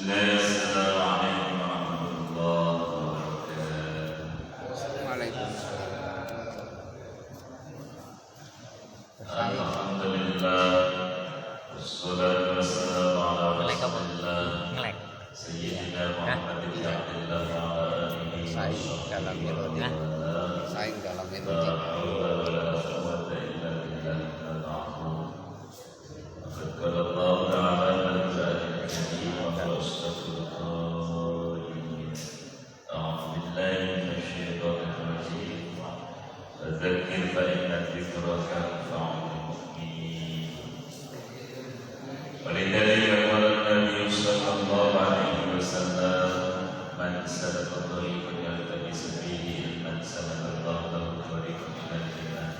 Assalamualaikum warahmatullahi wabarakatuh. Waalaikumsalam. Alhamdulillah, wassalatu wassalamu ala rasulillah Sayyidina Muhammadin Abdillah wa ala alihi wa sahbihi Saing dalam la melodi. hawla wa la quwwata illa billahil azim. Qad qala Allah ta'ala al karim wa huwa asdaqul qailin. A'udzu billahi minasy syaithanir rajim. Fadzakir fa inna dzikra tanfa'ul mu'minin. Walidhalika qala an-nabiy sallallahu alaihi wasallam man salaka tariqan yaltamisu fihi ilman salaka Allahu lahu tariqan ilal jannah.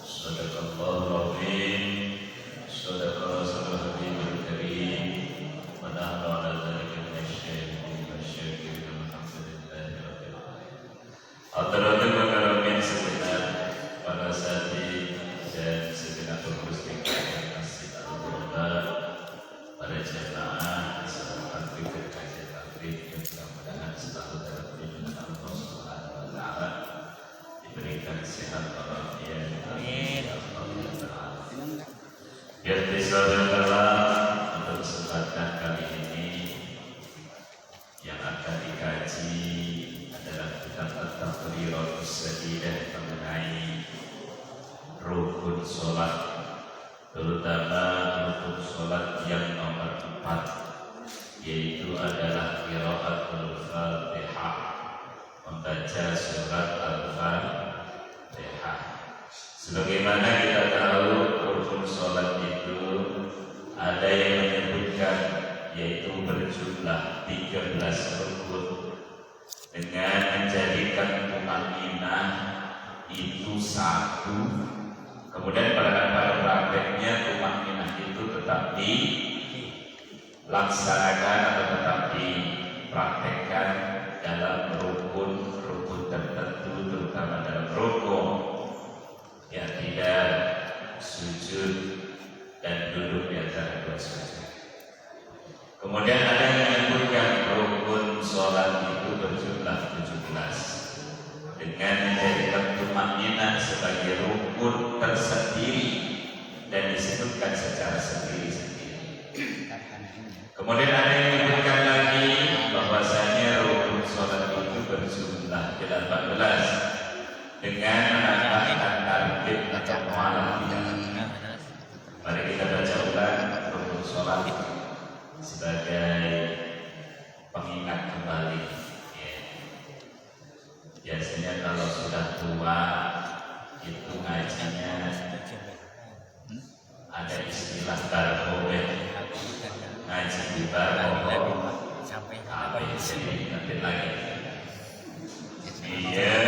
Shadaqallahu al-azim. Shadaqa rasulul habibul karim. Wa nahnu ala dzalika minasyahidin wasyakirin. Alhamdulillahi rabbil alamin. Hadratul mukarramin segenap para santri dan segenap pengurus tingkat Masjid Al-Qur'an, para jemaah sahabat dan kajian taklim yang mudah-mudahan selalu dalam lindungan Allah Subhanahu wa taala, diberikan sehat walafiat. Amin. Biar bisa untuk kesempatan kali ini yang akan dikaji adalah kitab At-Taqriratus Sadidah mengenai rukun sholat, terutama rukun sholat yang nomor 4, yaitu adalah qiraatul Fatihah, membaca surat Al-Fatihah. Sebagaimana kita tahu, rukun sholat itu ada yang menyebutkan yaitu berjumlah 13 rukun dengan menjadikan tumanninah itu 1. Kemudian pada prakteknya tumanninah itu tetap dilaksanakan atau tetap dipraktekkan dalam rukun-rukun tertentu, terutama dalam rukun yang tidak sujud dan duduk di antara dua sujud. Kemudian ada yang menyebutkan rukun sholat itu berjumlah 17 dengan menjadikan tumanninah sebagai rukun tersendiri dan disebutkan secara sendiri-sendiri. Kemudian ada yang menyebutkan lagi bahwasanya rukun sholat itu berjumlah 18 dengan menambahkan tartib atau muamalah di dalamnya. Mari kita baca ulang rukun sholat sebagai pengingat kembali. Biasanya kalau sudah tua itu ngajinya ada istilah barqobeh, ngaji di barqobeh apa ini nanti lagi. Iya.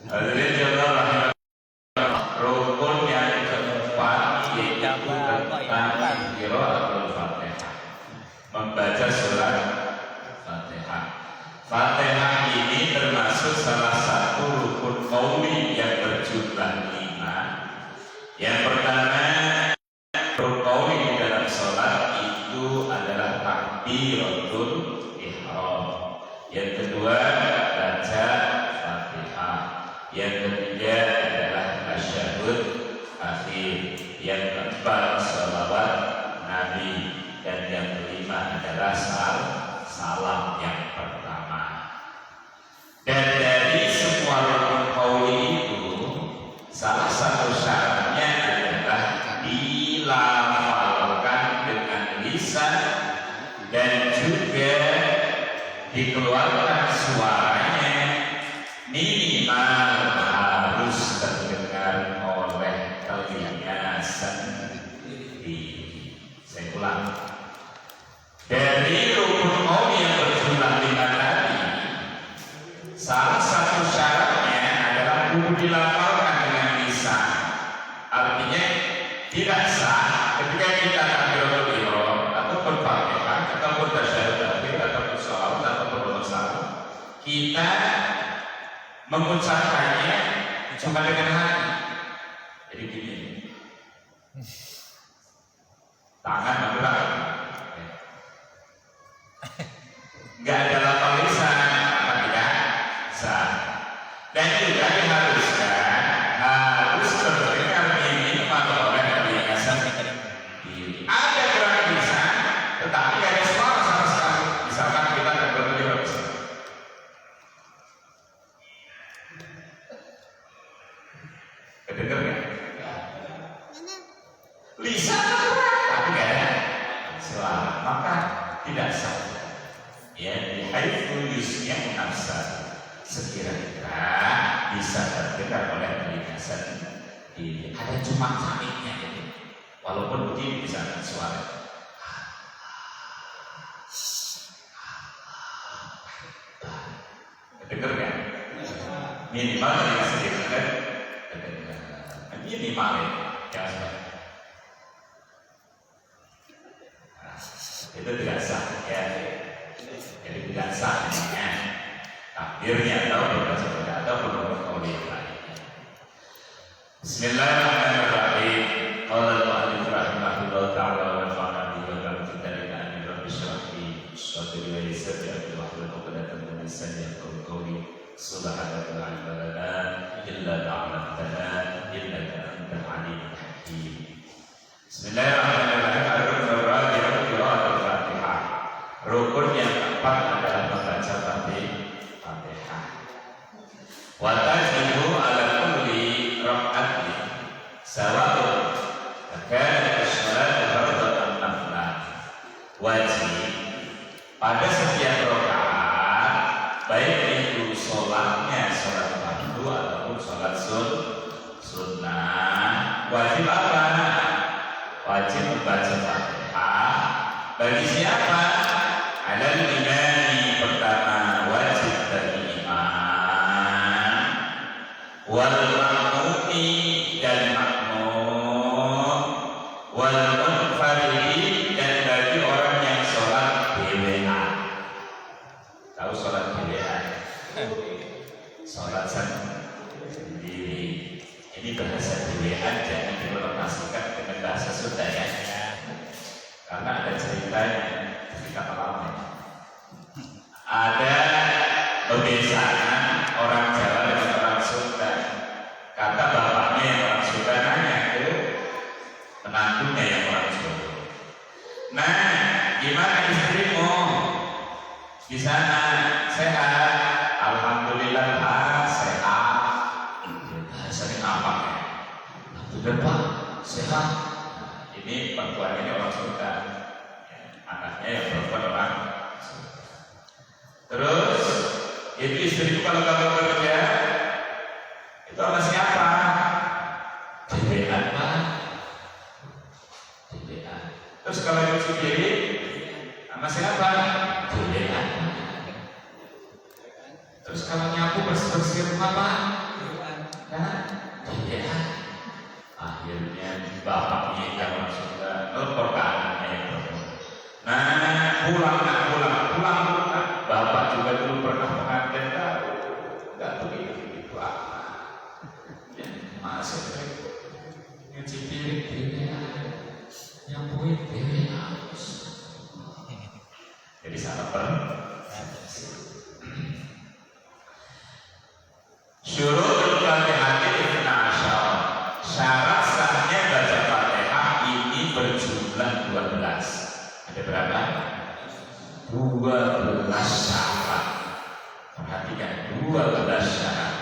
Hadirin jemaah rukun yang keempat yaitu tentang qiraatul Fatihah, membaca surat Fatihah. Fatihah ini termasuk salah satu rukun qauli yang berjumlah 5. Yang pertama, rukun qauli di dalam sholat itu adalah takbiratul ihram. Yang kedua, baca Fatihah. Yang ketiga adalah tasyahud dikeluarkan suaranya minimal harus terdengar oleh telinga sendiri. Saya ulang, dari rukun qaul yang berjumlah 5 tadi, salah satu syaratnya adalah kudu dilafalkan dengan lisan. Artinya tidak sah ketika kita takbiratul ihram ataupun Fatihah ataupun tasyahud akhir ataupun sholawat ataupun salam, kita mengucapkannya cuma dengan hati. Jadi gini, tangan menggerak, nggak ada lafal lisan, apa tidak sah. Dan juga diharuskan harus terdengar minimal oleh telinga sendiri. Ada gerak lisan, tetapi nggak ada suara sama sekali. Misalkan kita takbiratul ihram, kedengar nggak? Lisan tapi nggak ada suara, maka tidak sah. Ya, dihaitsu yusmi'u nafsa, sekira-kira bisa terdengar oleh telinga sendiri. Ada cuma saiknya itu, walaupun begini misalkan suara. Dengar nggak? Minimal telinga sendiri kan? Minimal ya, itu tidak sah ya. Jadi tidak sah ya. Takbirnya atau berbaca atau berbaca qaul lainnya. Bismillahirrahmanirrahim. Qala al-mu'allif rahimahullah ta'ala wa nafa'ana bihi wa barakatuh dari amin rabbi shrah li sadri wa yassir li amri wahlul 'uqdatam min lisani yafqahu qawli. Subhanaka la ilma lana illa ma 'allamtana innaka antal 'alimul hakim. Bismillahirrahmanirrahim. Rukun yang keempat adalah membaca Fatihah. Wa tajibu ala kulli rak'atin sawa'un kana as-salatu fardhan am naflah. Wajib pada setiap rakaat, baik itu sholatnya sholat fardu ataupun sholat sunnah, wajib apa? Wajib membaca Fatihah. Bagi siapa? Alal imani, pertama wajib bagi imam, wal ma'mumi dan makmum, wal munfaridi dan bagi orang yang sholat dewean. Tahu sholat dewean? Sholat sendiri. Ini bahasa dewean, jangan direpresentasikan dengan bahasa Sunda ya, karena ada ceritanya. Kata lama, ada pembiasaan orang Jawa dengan orang Sunda. Kata bapaknya yang orang Sunda nanya ke menantunya yang orang Sunda, "Nah, gimana istrimu di sana? Sehat?" "Alhamdulillah Pak, sehat." Bahasanya apa ya? "Alhamdulillah Pak, sehat." Ini perempuan ini orang Sunda, anaknya yang perempuan orang. Terus itu istriku kalau kamu kerja itu sama siapa? Dewean Pak, dewean. Terus kalau nyuci piring sama siapa? Dewean. Terus kalau nyapu bersih rumah Pak, dewean. Akhirnya bapaknya yang sudah nelpon ke anaknya yang perempuan. Nah, pulang. Bapak juga dulu pernah pengantin, nggak begitu apa. Masuk nyuci piring dewean, nyapuin dewean. Jadi sangat syurutul Fatihah ibn Ashar. Syarat sahnya baca Fatihah ini berjumlah 12. Ada berapa? 12 syarat. Perhatikan, 12 syarat.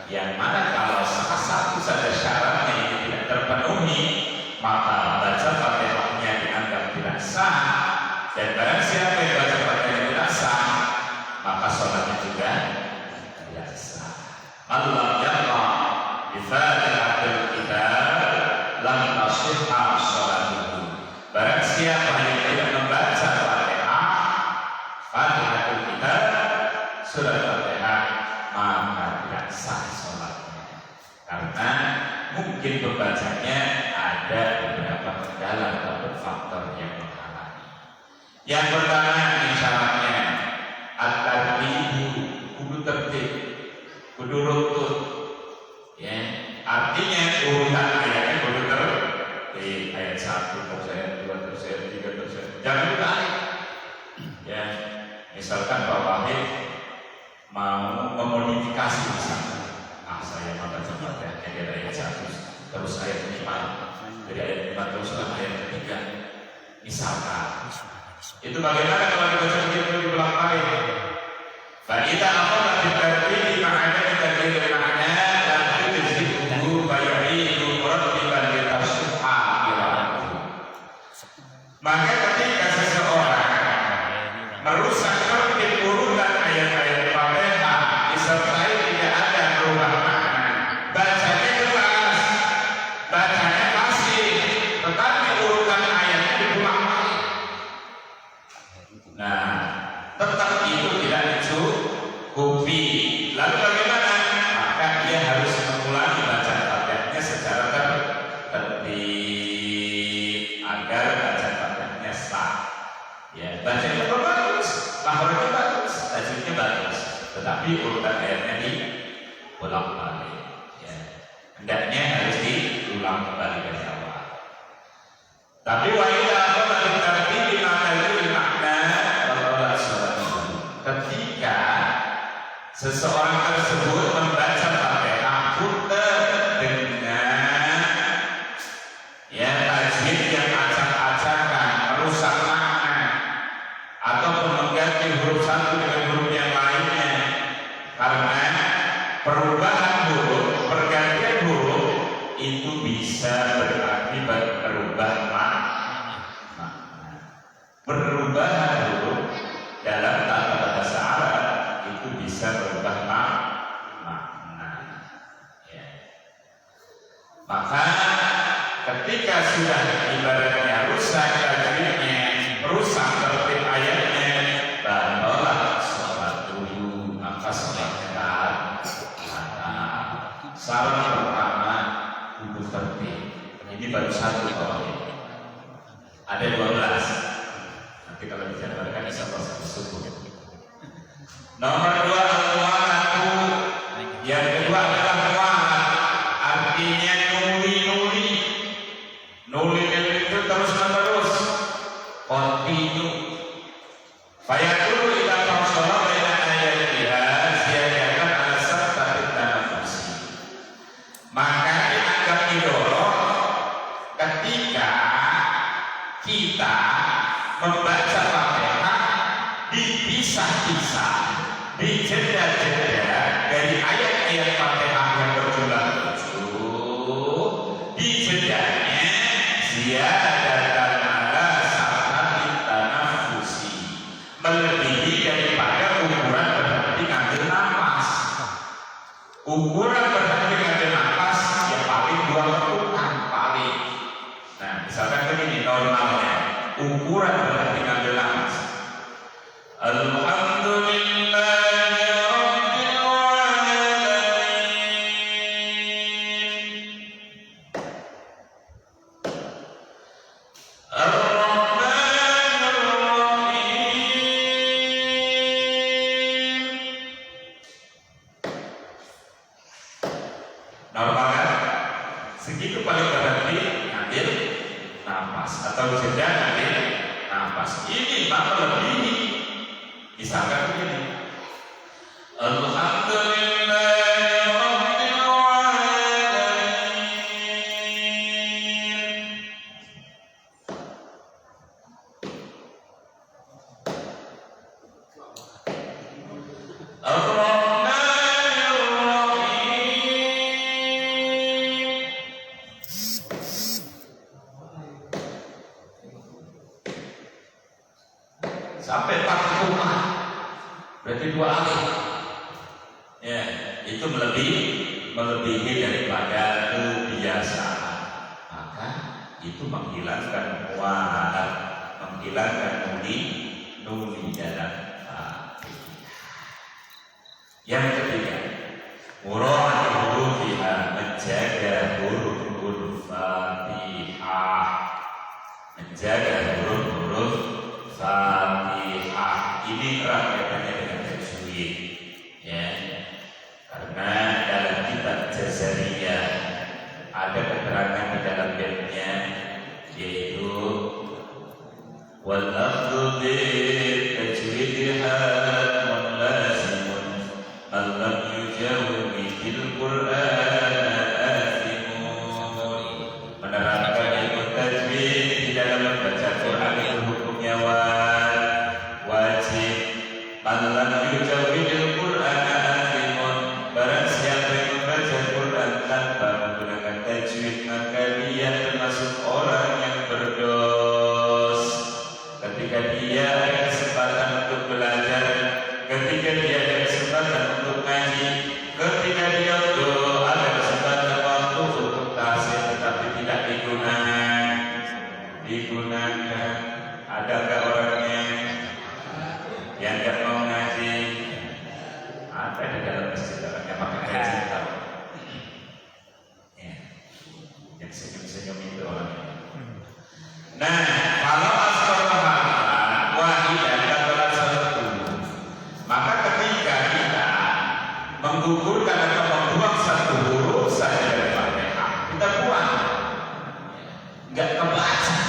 Yang mana kalau salah satu saja syaratnya ini tidak terpenuhi, maka baca Fatihahnya dianggap tidak sah. Dan barang siapa yang baca Fatihah tidak sah, maka Fatihatul Kitab lam tasihha sholatuhu. Barang siapa yang tidak membaca Fatihatul Kitab, surat Fatihah, maka tidak sah sholatnya. Karena mungkin pembacanya ada beberapa kendala atau faktor yang menghalangi. Yang pertama syaratnya at-tartibu, kudu tertib, kudu rutut. Ya, artinya urutan ayatnya kudu tertib. Ayat 1 terus ayat 2 terus ayat 3 terus ayat. Jangan dibalik. Ya, misalkan Pak Wahid mau memodifikasi misalnya. Saya mau baca Fatihahnya dari ayat 1 terus ayat 5, dari ayat 5 terus ayat 3. Misalkan itu bagaimana kalau dibaca begitu diulang-ulang? Fa'idza akhadha bi-tartibi ma'ana min ma'ana dan tuzihu faya'idu murattiban li tasihha qira'atuhu. Maka ketika seseorang merusak tertib urutan ayat-ayat Fatihah disertai tidak ada perubahan makna, bacanya jelas, bacanya pasti, tetapi urutan ayatnya diulang-ulang. Nah, tetap itu tidak dicukupi. Lalu bagaimana? Maka dia harus mengulangi bacaan Fatihahnya secara tertib agar bacaan Fatihahnya sah. Ya, bacanya bagus, lahornya bagus, tajwidnya bagus, tetapi urutan ayatnya diulang-ulang. Ya, hendaknya harus diulang kembali dari awal. Tapi wa'idza akhadha bi-tartibi ma'al makna wa sholatuhu. Ketika seseorang tersebut membaca Fatihah dengan ya tajwid yang acak-acakan, merusak makna, ataupun mengganti huruf satu dengan huruf yang lainnya, karena perubahan huruf, pergantian huruf itu bisa berakibat berubah makna. Perubahan huruf dalam tata bahasa Arab itu bisa berubah makna. Ya. Maka ketika sudah ibaratnya rusak tajwidnya, rusak tertib ayatnya, batalah sholat dulu, maka sholatnya batal. Saran pertama kudu tertib. Ini baru satu kalau ini. Ada 12. Nanti kalau dijabarkan insya Allah satu. Nomor 2 al-mu'alatu. Yang kedua adalah mu'alat. Artinya nuli-nuli. Nuli-nuli itu terus-menerus. Continue. Fayaqulu idza fasala baina ayatiha ziyadatan ala sab'ati tanafusi. Maka dianggap idoroh ketika kita membaca Fatihah dipisah-pisah, dijeda-jeda dari ayat-ayat Fatihah yang berjumlah 7, dijedanya ziyadatan ala sab'ati tanafusi, melebihi daripada ukuran berhenti ngambil nafas. Ukuran berhenti ngambil nafas ya paling 2 ketukan paling. Nah, misalkan begini normalnya, ukuran berhenti ngambil nafas. Alhamdulillahi Rabbil Alamin. Ar-Rahmanir Rahim. Normal kan? Segitu paling berhenti ngambil nafas atau jeda ngambil nafas. Ini maka lebih. Misalkan begini. Alhamdulillahi Rabbil Alamin. Ar-Rahmanir Rahim. Sampai 4 berarti 2 alif. Ya, itu melebihi melebihi daripada kebiasaan, maka itu menghilangkan muarat, menghilangkan nuni dalam yang ketiga, mura'ati hurufiha, menjaga huruf-huruf Fatihah, menjaga huruf-huruf Fatihah. Ini erat kaitannya dengan tajwid, ya. Karena dalam kitab Jazariyah ada keterangan di dalam babnya, yaitu wal akhdhu bi tajwidha lazimun man lam yujawwidil Qur'an athimun. Menerapkan ilmu tajwid di dalam membaca Quran itu hukumnya wajib. Man lam yujawwidil Qur'an athimun, barang siapa yang membaca Quran tanpa menggunakan tajwid, maka dia termasuk orang yang berdosa. Ketika dia ada kesempatan untuk belajar, ketika dia ada kesempatan untuk ngaji, ketika dia ada kesempatan waktu untuk tasbih tetapi tidak digunakan. Adakah orangnya yang tidak mau ngaji? Ada di dalam masjid orangnya pakai ngaji tahu? Ya, yang senyum-senyum itu orangnya. Nah, kalau menggugurkan atau membuang satu huruf saja dari Fatihah, kita buang, nggak kebaca,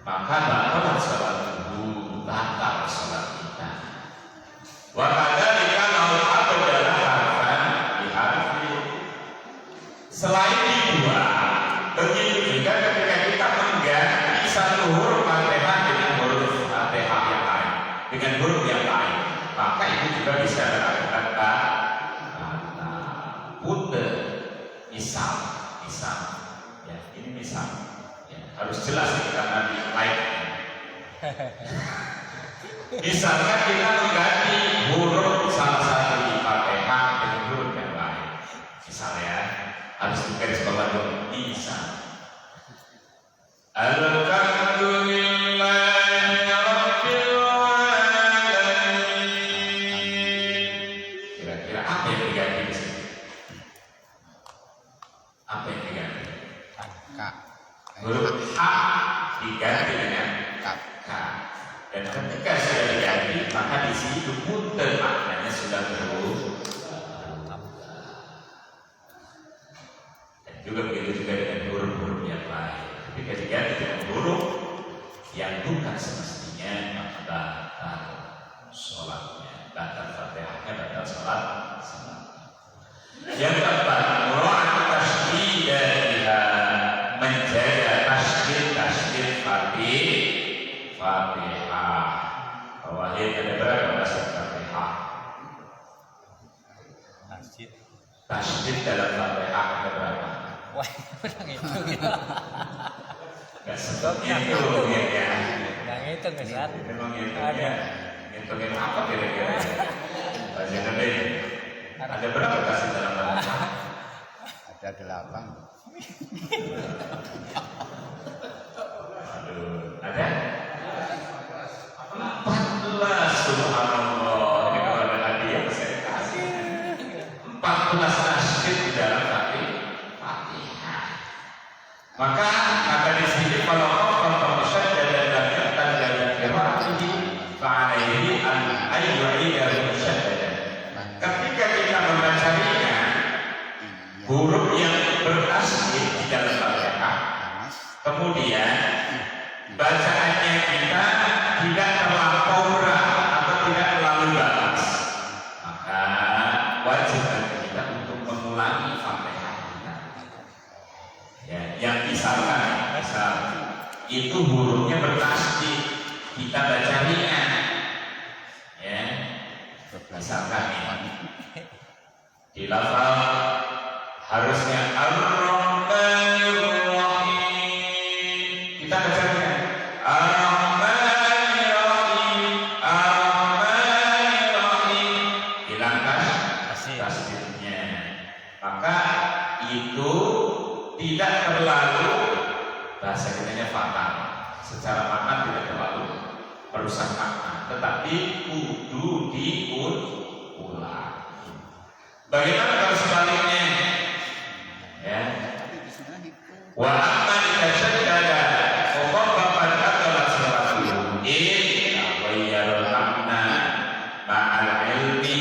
maka batal salat subuh, batal salat kita. Wa kadzalika law adalah harfan di harfi, selain dibuang, begitu juga ketika kita mengganti satu huruf Fatihah dengan huruf Fatihah yang lain, dengan huruf yang lain, maka itu juga bisa dilakukan misal, ya ini misal, ya, harus jelas karena di lain. Misalkan kita mengganti huruf salah satu di Fatihah dengan huruf yang lain, misalnya harus digaris bawah dulu. Misal, Alhamdulillahi Rabbil Alamin. Kira-kira apa yang diganti di sini? Apa yang diganti? Huruf H diganti dengan K. Dan ketika sudah diganti, maka di sini itu punten maknanya sudah berubah. Dan juga begitu juga dengan huruf-huruf yang lain. Ketika diganti dengan huruf yang bukan semestinya, maka batal sholatnya, batal Fatihahnya, batal sholat. Yang keempat, mura'ati tasydidha, menjaga tasydid Fatihah. Wahid ada berapa tasydid Fatihah? Tasydid dalam Fatihah ada berapa? Wah, udah ngitung ya. Gak sebab ngitung ya. Nggak ngitung ya, Sat. Memang ngitungnya. Ngitungin apa kira-kira? Baca deh. Ada berapa tasydid dalam Fatihah? Ada 8. Aduh, ada 14, subhanallah. Ini kalau ada hadiah saya kasih 14 tasydid di dalam Fatihah. Maka di sini kalau Allah musyaddada dan yaqtan dari qiraatihi fa'alaihi an ayyu'idahu musyaddada. Ketika kita membacanya huruf yang bertasydid di dalam Fatihah, kemudian bacaannya kita tidak terlampau berat atau tidak terlalu bagus, maka wajib bagi kita untuk mengulangi Fatihah kita. Ya, yang misalkan itu hurufnya bertasydid, kita baca ringan, ya, misalkan ini di lafal harusnya Ar-Rahmanir Rahim, kita baca ringan Ar-Rahmanir Rahim, Ar-Rahmanir Rahim, hilangkan tasydidnya. tidak terlalu, bahasa kitanya fatal, secara makna tidak terlalu merusak makna, tetapi kudu diulang. Bagaimana kalau sebaliknya? Ya. Wa amma idza shaddada muqabbalan adalah salatu in ghayyara makna ma'al ilmi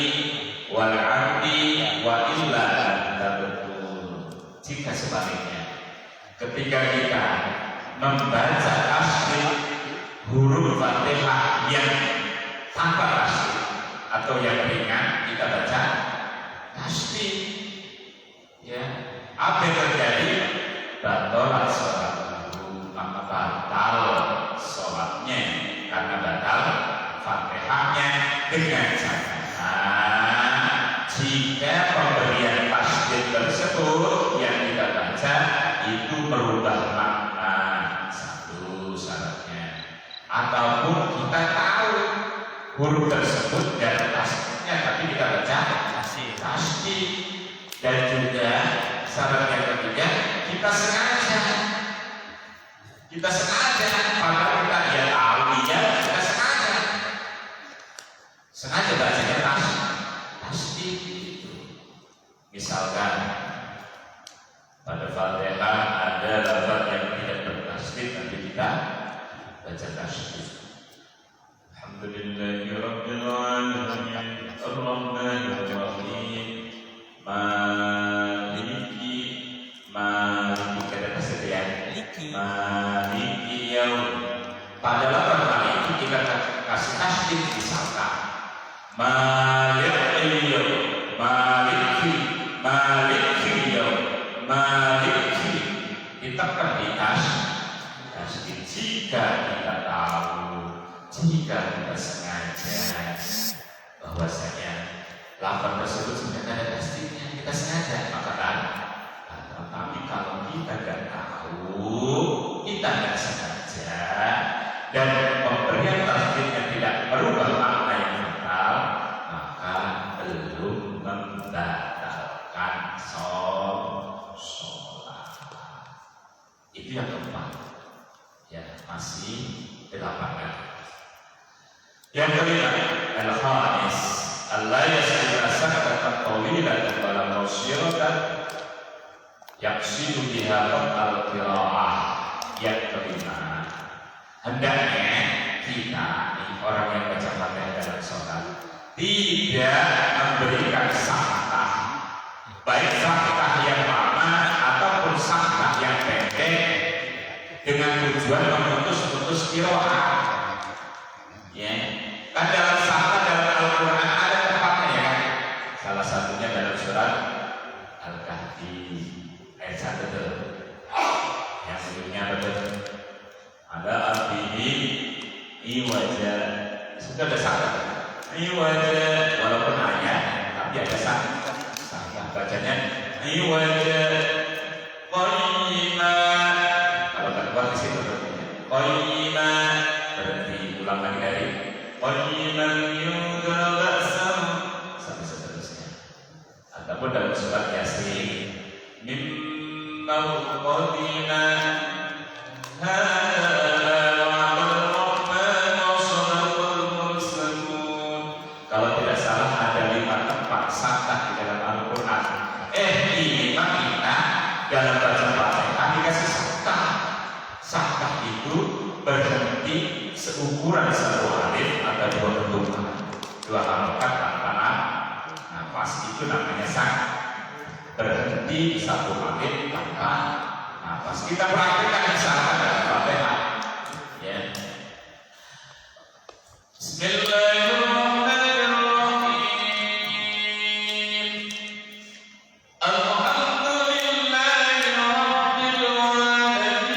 wal 'abdi wa illa betul. Jika sebaliknya, ketika kita membaca tashdid huruf Fatihah yang tanpa tashdid atau yang ringan, kita baca tashdid, ya, apa yang terjadi? Batal sholat, maka batal sholatnya karena batal Fatihahnya, dengan catatan jika pemberian tashdid tersebut yang kita baca itu merubah makna, satu syaratnya, ataupun kita tahu huruf tersebut dan tashdidnya tapi kita baca tashdid, dan juga syarat yang ketiga kita sengaja padahal kita ya tahu dia, kita sengaja bacanya tashdid itu. Misalkan pada Fatihah ada lafaz yang tidak bertashdid, nanti kita baca tashdid. Alhamdulillahirabbil alamin arrahmanir rahim maliki kada kesediaan maliki yaum. Pada lafaz maliki kita kasih tashdid, misalkan maliki yaum, maliki yaum, maliki, ditekan di tashdid. Jika kita tahu, jika kita sengaja bahwasanya lafaz tersebut sebenarnya ada tasdidnya, kita sengaja, maka kan. Tapi kalau kita tidak tahu, kita tidak sengaja, dan pemberian tasdidnya tidak merubah makna yang fatal, maka belum membatalkan sholat. Itu yang keempat. Ya, masih 8 kali. Yang kelima, al-khamis, Allah yasbira sakatan tawilatan wala musyiratan yaksidu biha al-qira'ah. Yang kelima, hendaknya kita, orang yang baca Fatihah dalam sholat, tidak memberikan saktah, baik saktah yang lama ataupun saktah yang pendek, dengan tujuan memutus qira'ah. Ya, kan dalam saktah dalam Al-Quran ada tempatnya, ya kan? Salah satunya dalam surat Al-Kahfi ayat 1 itu, yang sebelumnya betul ada artinya iwaja, sudah ada saktah iwaja, walaupun ayat tapi ada saktah, bacanya iwaja qayyima. Kalau tak kuat di situ qayyima, berhenti, ulang lagi dari qayyiman yudhal ba'sam sampai seterusnya. Ataupun dalam surat Yasin mimma qadina kalau tidak salah ada 5 tempat saktah di dalam Al-Quran. Ini kita dalam baca Fatihah dikasih saktah. Saktah itu berhenti seukuran 1 alif atau 2 bentukan, 2 harokat tanpa nafas, itu namanya saktah. Berhenti di 1 alif tanpa nafas. Kita praktikkan misalkan dalam Fatihah. Ya. Bismillahirrahmanirrahim. Alhamdulillahirabbil alamin.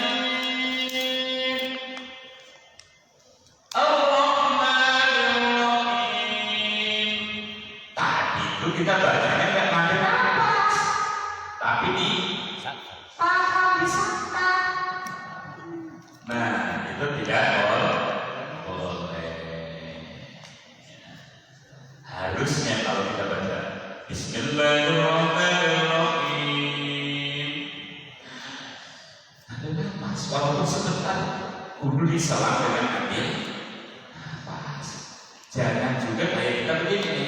Ar-Rahmanir-Rahim. Tadi itu kita bacanya nggak ngambil nafas, tapi di paham, di saktah. Nah, itu tidak boleh. Harusnya kalau kita baca Bismillahirrahmanirrahim, kudu diselang dengan ambil nafas. Jangan juga kayak kita begini nih.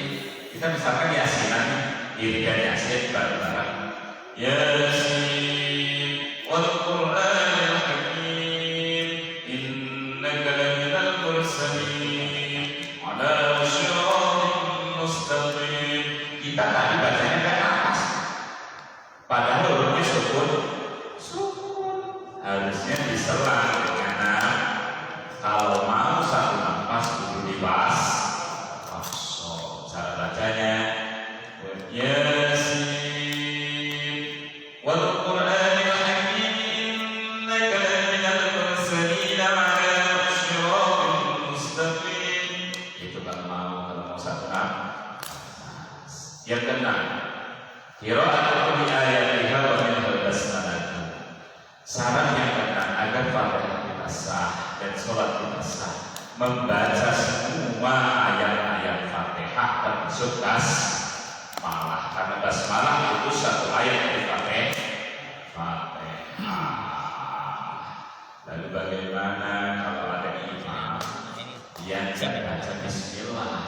Kita misalkan yasinan, diri dan yasin bareng-bareng. Yasin wal Qur'anil Hakim innaka laminal mursalin ala siratin mustaqim. Kita tadi bacanya kayak nafas. Padahal hurufnya sukun. Harusnya diselang dengan kalau mau satu nafas kudu dibas. Cara bacanya Yasin wal Qur'anil Hakim innaka laminal mursalin ala siratin mustaqim. Itu kalau mau satu nafas. Yang keenam, qira'atul ayatiha wa minhal basmalah. Saran yang keenam agar Fatihah kita sah dan sholat kita sah, membaca semua ayat-ayat Fatihah termasuk basmalah. Karena basmalah itu satu ayat dari Fatihah. Lalu bagaimana kalau ada imam yang tidak baca Bismillah?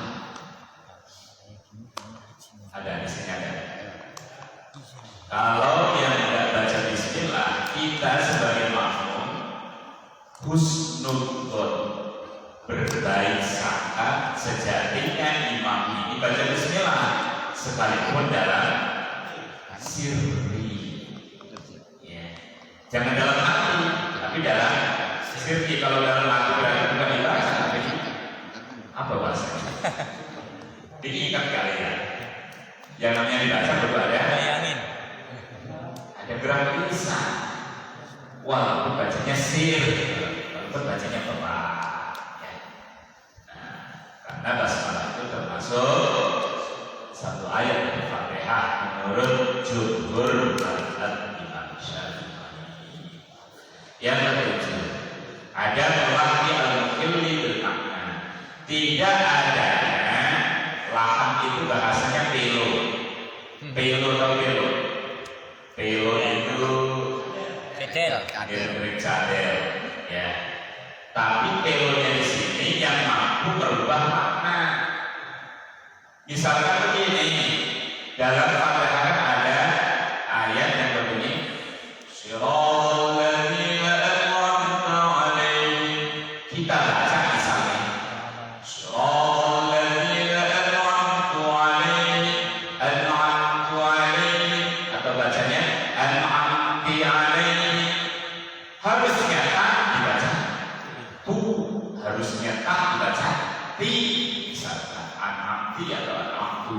Ada di sini ada. Kalau yang tidak baca Bismillah, kita sebagai makmum husnudzon, berbaik sangka sejatinya imam ini baca Bismillah sekalipun dalam sirri, ya. Jangan dalam hati, tapi dalam sirri. Kalau dalam hati berarti bukan dibaca, tapi apa bahasanya? Diingat kalian, yang namanya dibaca berbeda. Bayangin. Ada gerak lisan, walaupun bacanya sir, walaupun bacanya pelan, ya. Nah, karena basmalah itu termasuk satu ayat dari Fatihah menurut jumhur mazhab Imam Syafi'i. Yang ketujuh, ada melahki al-mukhilli bermakna. Tidak adanya lahan itu bahasanya pelo. Pelo atau pelo? Pelo itu Bedel. cadel, ya. Tapi pelonya di sini yang mampu merubah makna. Misalkan begini, dalam Fatihah ada ayat yang berbunyi Shiratal ladzina an'amta 'alaihim. Kita baca misalnya Shiratal ladzina an'amtu 'alaihim, atau bacanya an'amti 'alaihim. Harusnya tak dibaca tu, harusnya tak dibaca ti. Misalkan an'amti atau an'amtu,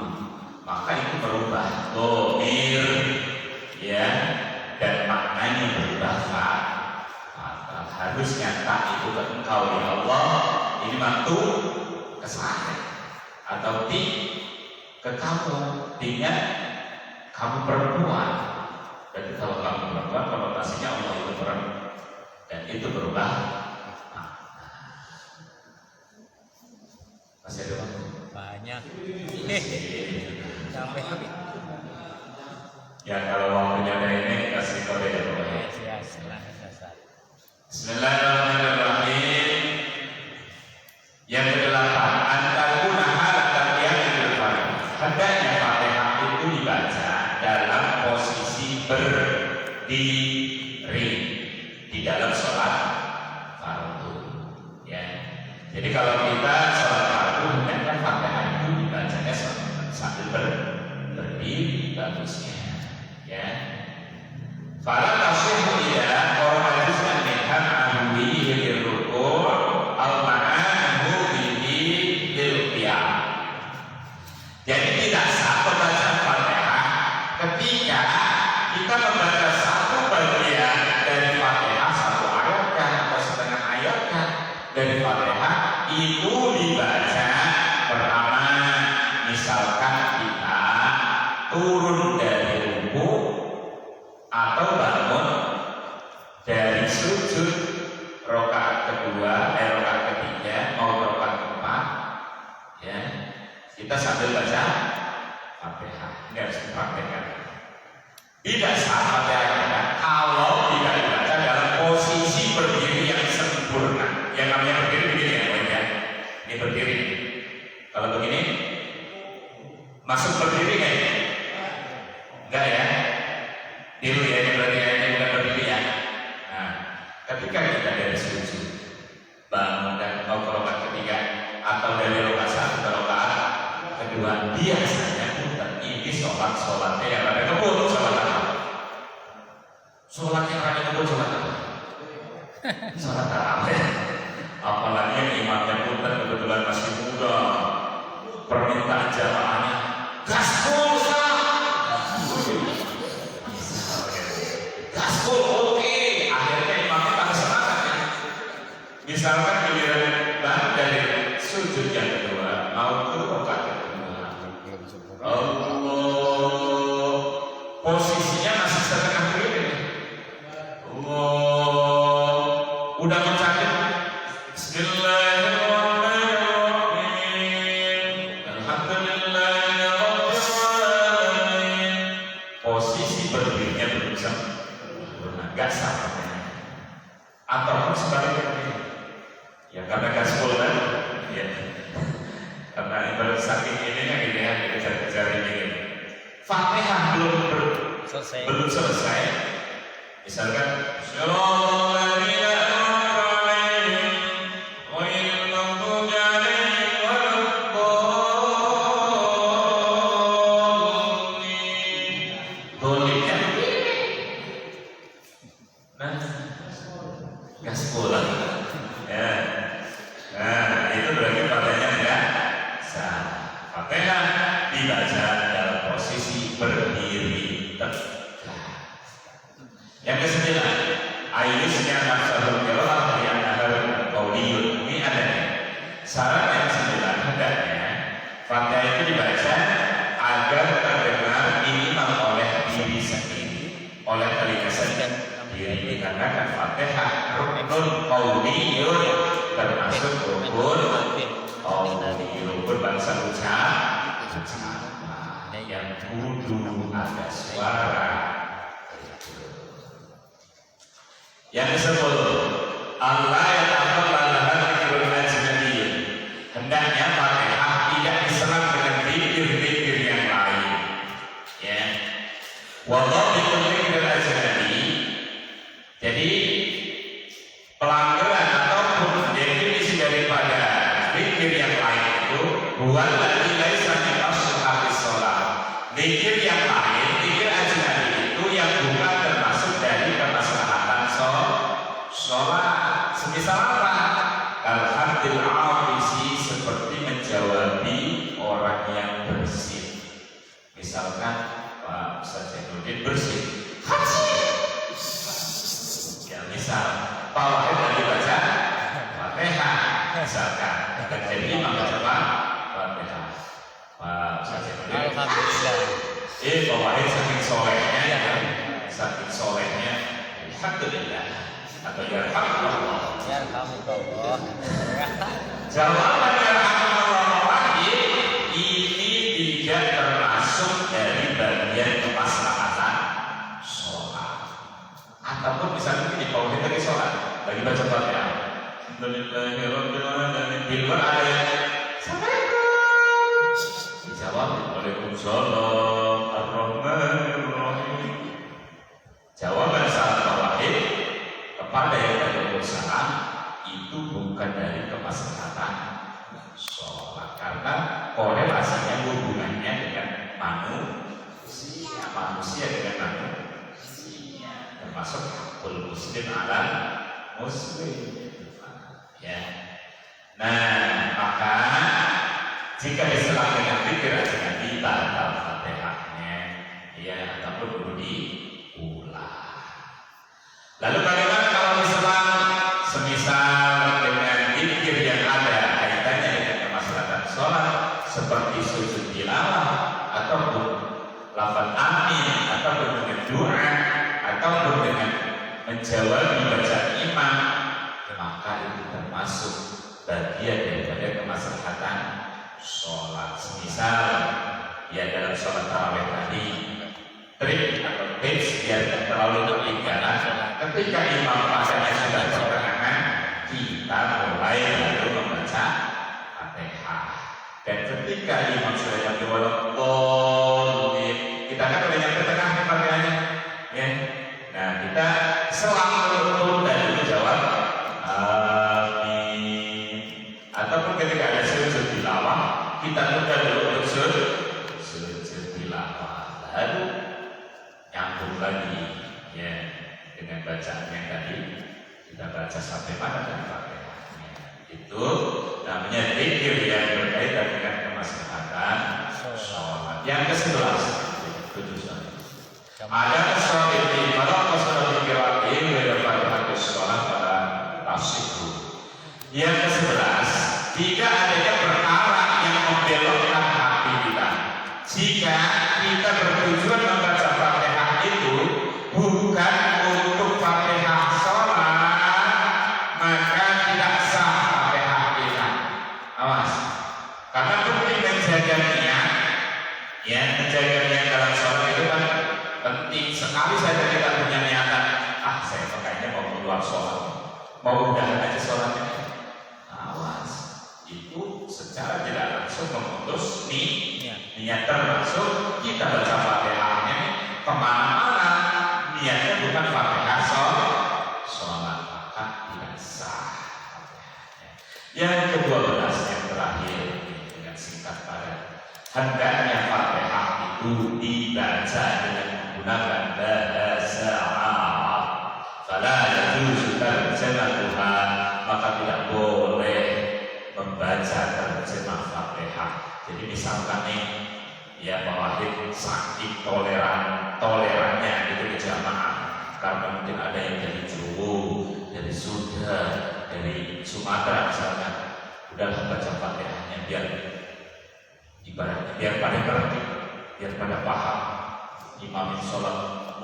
maka itu berubah dhamir, ya, dan maknanya berubah fathah. Harusnya tak itu ke engkau ya Allah, ini mantu ke saya, atau ti ke kamu, tinya kamu perempuan. Dan kalau kamu perempuan, konotasinya Allah itu perempuan, dan itu berubah. Masih ada waktu? Banyak. Sampai Ya kalau waktunya ada ini kasih kode ya pokoknya. ya setelah selesai. Bismillahirrahmanirrahim. Yang kedelapan, antakuna halatan qiyamil fardhi. Hendaknya Fatihah itu dibaca dalam posisi berdiri di dalam sholat fardu. Ya. Jadi kalau kita sholat fardu, hendaknya Fatihah itu dibacanya sambil berdiri bagusnya. Ya. Fala tasihhu ila qira'atin minham ahlihi lirruku' aw ma'anahu bihi lil qiyam. Jadi tidak sah pembacaan Fatihah ketika kita membaca satu bagian dari Fatihah, satu ayatkah atau setengah ayatkah dari Fatihah, itu dibaca pertama. Misalkan kita turun dari ruku atau bangun dari sujud rakaat kedua, rakaat ketiga mau rakaat keempat, ya, kita sambil baca Fatihah. Ini harus dipraktekkan. Tidak sah Fatihah kita kalau tidak dibaca dalam posisi berdiri yang sempurna. Fatihah itu sholat apa? Sholat tarawih. Apalagi yang imamnya punten kebetulan masih muda, permintaan jamaahnya gaspol gaspol oke, akhirnya imamnya tak semangat ya. Misalkan giliran dari sujud yang kedua mau ke rakaat kedua, Allah posisinya masih setengah kiri. Allah udah mencapai Bismillahirrahmanirrahim. Alhamdulillahirrahmanirrahim. Posisi berdirinya belum sempurna, gak sama. Ataupun sebaliknya, ya karena gaspol kan, ya karena ibarat saking ininya gitu ya, kejar-kejar ini. Fatihah belum selesai. Misalkan gaspol ya. Nah itu berarti Fatihahnya enggak sah. Fatihah dibaca dalam posisi berdiri tegak. Yang kesembilan, ayusnya nafsahul qiraah yang ahal qauliyun. Ini adanya. Syarat yang kesembilan hendaknya Fatihah itu dibaca agar terdengar minimal oleh diri sendiri, oleh telinga sendiri. Dikarenakan Fatihah rukun qauliyun, termasuk rukun qauli, rukun bangsa ucap yang kudu ada suara. Yang ke-10, Allah yataqabbalaha dzikrul ajnabiyyun. Hendaknya Fatihah tidak diserang dengan zikir-zikir yang lain. Ya. Wa dhabitul dzikril ajnabi. Jadi pelanggaran ataupun definisi daripada zikir yang lain itu huwal ladzi laisa min ashabi shalah. Zikir yang lain, zikir ajnabi itu yang bukan termasuk dari kemaslahatan sholat. Semisal apa? Al-hamdil afisi, seperti menjawabi orang yang bersin. Misalkan Pak Ustaz Zainuddin bersin, ya misal Pak Wahid lagi baca Fatihah misalkan, dan jadi imam baca Fatihah, Pak Ustaz Zainuddin Alhamdulillah. Pak Wahid saking solehnya alhamdulillah atau yarhamkallah. Yarhamukallah. Jawaban yarhamkallah ini tidak termasuk dari bagian kemaslahatan sholat. Ataupun misalnya di Pak Wahid lagi sholat, lagi baca Fatihah, alhamdulillahirabbil alamin, di luar ada yang Assalamualaikum, dijawab Waalaikumsalam Ar-Rahmanir-Rahim. Jawaban salat Pak Wahid kepada yang tadi salam itu bukan dari kemaslahatan sholat, karena korelasinya hubungannya dengan manusia dengan manusia, termasuk hakul muslim ala muslim. Ya. Nah, maka jika diserang dengan pikir dengan batal Fatihahnya, ya ataupun perlu diulang. Lalu bagaimana kalau diserang semisal dengan pikir yang ada kaitannya dengan kemaslahatan sholat, seperti sujud tilawah ataupun lafaz amin ataupun dengan doa ataupun dengan menjawab bacaan imam, maka itu termasuk bagian daripada kemaslahatan sholat. Semisal ya dalam sholat tarawih tadi, trik atau tips biar tidak terlalu ketinggalan, ketika imam bacanya sudah pertengahan, kita mulai lalu membaca Fatihah. Dan ketika imam sudah nyampe walaupun kita kan udah nyampe tengah Fatihahnya, ya. Nah kita selang turun dan menjawab amin. Ataupun ketika ada sujud tilawah, kita tunda dulu untuk sujud tilawah, lalu nyambung lagi ya dengan bacaannya tadi kita baca sampai mana dari Fatihahnya. Itu namanya zikir yang berkaitan dengan kemaslahatan sholat. Yang ke-11 kejusan. Ada sholat kalau sholat dikirain dari Fatihah sholat pada tafsir. Yang ke-11, jika adanya perkara yang membelokkan hati kita, jika kita bertujuan membaca Fatihah itu bukan untuk Fatihah sholat, maka tidak sah Fatihah kita. Awas, karena penting menjaga niat, ya menjaga niat dalam sholat itu kan penting sekali. Saja kita punya niatan, saya kayaknya mau keluar sholat, mau udahan aja sholatnya. Awas, itu secara tidak langsung memutus niat, termasuk kita baca Fatihahnya kemana-mana niatnya bukan Fatihah sholat, maka tidak sah. Yang ke-12 yang terakhir dengan singkat padat, hendaknya Fatihah itu dibaca dengan menggunakan bahasa Arab. Fala yajuzu tarjamatuha, maka tidak boleh membaca terjemah Fatihah. Jadi misalkan nih, ya Pak Wahid saking tolerannya itu di jamaah, karena mungkin ada yang dari Jawa, dari Sunda, dari Sumatera misalnya, udahlah baca Fatihahnya biar ibaratnya biar pada ngerti, biar pada paham. Imam sholat,